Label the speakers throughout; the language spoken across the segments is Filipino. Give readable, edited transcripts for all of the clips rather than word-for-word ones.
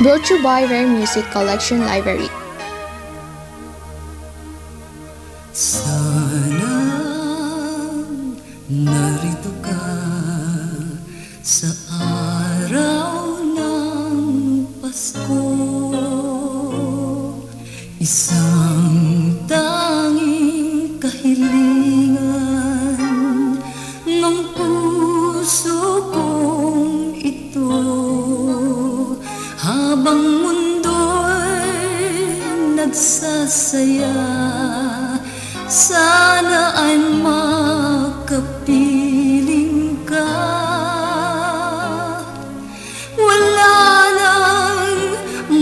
Speaker 1: Brought to you by Rare Music Collection Library.
Speaker 2: Sana narito ka sa araw ng Pasko, isang tanging kahilingan ng puso kong ito. Habang mundo'y nagsasaya, sana ay makapiling ka. Wala nang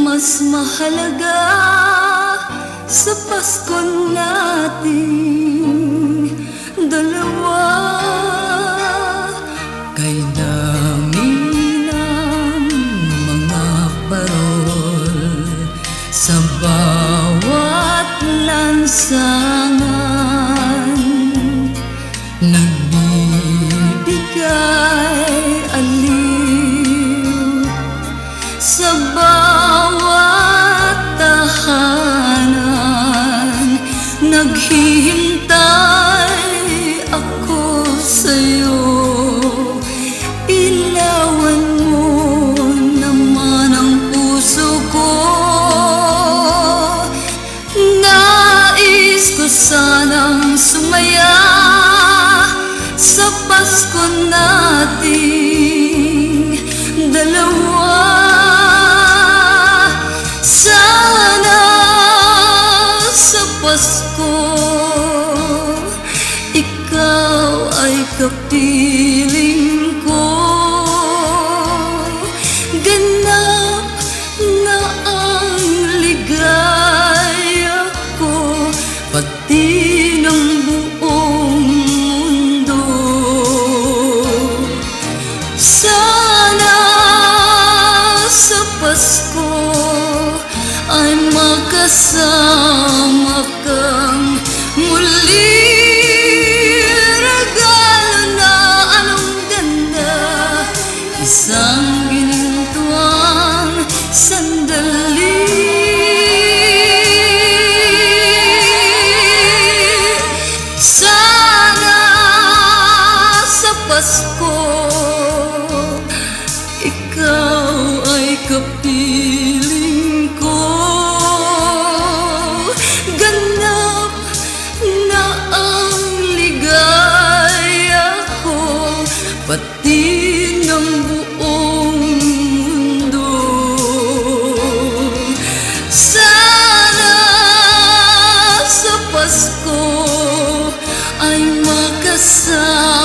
Speaker 2: mas mahalaga sa Pasko nating dalawa. Kay dami ng mga parol sa bawat lansangan, nagbibigay aliw sa bawat tahanan. Naghihintay ako sa'yo, ilawan mo naman ang puso ko. Nais ko sanang sumaya sa Pasko nating dalawa. Sana sa Pasko ikaw ay kapiling ko. Ganap na ang ligaya ko, pati ng buong mundo. Sana sa Pasko ay makasama kang muli. Regalo na anong ganda, isang ginintuang sandali. Sana sa Pasko ikaw ay kapiling ko. Ganap na ang ligaya ko, pati ng buong mundo. Sana sa Pasko ay makasama